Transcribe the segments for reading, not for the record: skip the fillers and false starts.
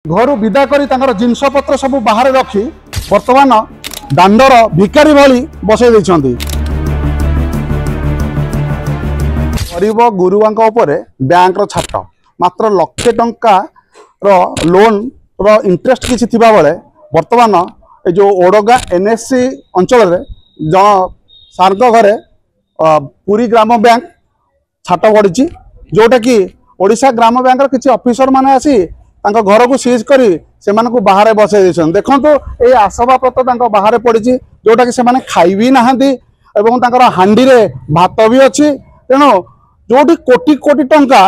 घर विदा करी जिनस पत्र सब बाहर रखी वर्तमान दांडर भिकारी भली बसई देइछंती। गरीब गुरुवांक उपरे बैंक रो छाट मात्र लक्षे टंका रो लोन रो इंटरेस्ट किछि थिबा बेले वर्तमान ए जो ओडगा एनएससी अंचल रे जन सार्ग घरे पुरी ग्राम बैंक छाट पड़ी जोटा कि ओडिशा ग्राम बैंक किछि ऑफिसर माने आसी तांको घर को सीज करी से बाहर बसई देछन। देखंतु ए आसवाबपत्र बाहर पड़ी जोटा कि से खाई भी नहांती एवं तांकर हांडी रे भात भी अच्छी। तेणु जोटी कोटी कोटी टंका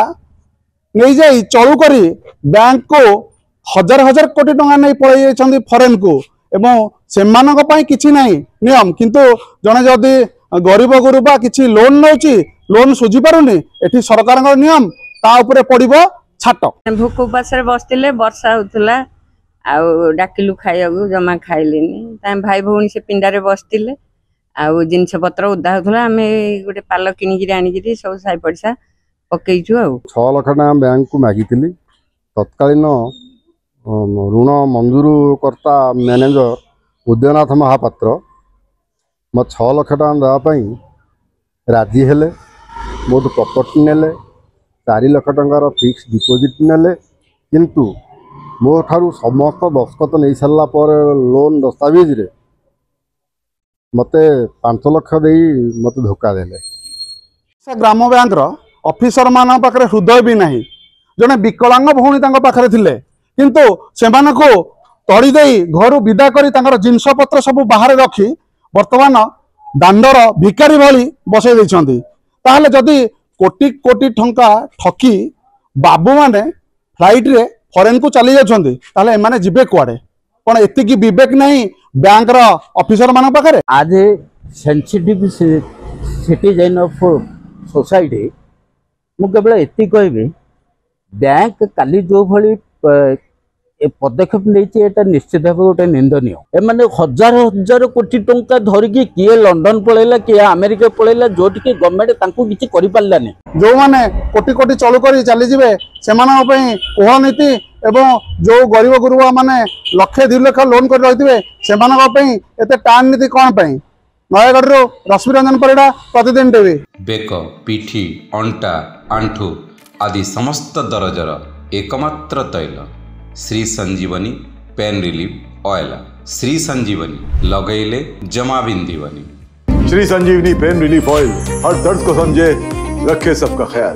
नहीं जाई चलू करी बैंक को हजार हजार कोटी टंका नहीं पड़े जाइछंती फॉरेन को एवं सेमानक पई किछि नहीं नियम किंतु जने जदी गरीब गुरुबा किछि लोन नउची लोन सुझी पारुनी एठी सरकार नियम ता उपरे पड़िबो छाट। भूक उपास बसते वर्षा होता डाकिलु खाइबा जमा खाइलेनी भाई भौणी से पिंडारे बसते जिनस पत्र उदा होता आम गोटे पाल किणिकी आनिकी सब साई पड़सा पकईचु। 6 लाख टका बैंक को मागी तत्कालीन ऋण मंजूरकर्ता मैनेजर उदयनाथ महापात्र मो 6 लाख टका देवाई राजी हेले बहुत प्रॉपर्टी नेले 4 लाख टंकार फिक्स डिपोजिट नेले किंतु मो ठारू समस्त दस्खत नहीं सारा पर लोन दस्तावेज रे मते 5 लाख दे मते धोखा देले। ग्राम बैंक ऑफिसर मान पाखरे हृदय भी नहीं जने विकलांग भौणी पाखरे थिले किंतु सेमान को तड़ी देई घर विदा करी जिनस पत्र सब बाहर रखी वर्तमान दांडर भिकारी भली बसई देइछंती। ताहले जदी कोटी कोटी टंका ठकी बाबू माने फ्लाइट रे फॉरेन को चली जाछंती ताहले एमाने जिबे कुआडे कोन एतिकी विवेक नहीं बैंक रो ऑफिसर मान पाखरे। आज ए सेंसिटिव सिटीजन ऑफ सोसाइटी मु केवल एति कहबी बैंक काली जो भली पदक्षेप नहीं निश्चित भाव गोटे निंदनीय। एमाने हजार हजार कोटी टंका धरिकी किए लंडन पलैला किए अमेरिका पलैला जोटिके गवर्नमेंट तांको किछि करि पारलानी जो माने कोटी कोटी चलू करी चली जिवे सेमानक पई कोह नीति एवं जो गरीब गुरुबा माने लक्षे 2 लाख लोन कर रहितबे सेमानक पई एते टान नीति कोन पई। नयगढ़ रो रश्मि रंजन परिडा प्रतिदिन टीवी। बेक पिठी अंटा आंठू आदि समस्त दरजर एकमात्र तैल श्री संजीवनी पेन रिलीफ ऑयल। श्री संजीवनी लगैले जमा बिंदीवनी। श्री संजीवनी पेन रिलीफ ऑयल हर दर्द को समझे रखे सबका ख्याल।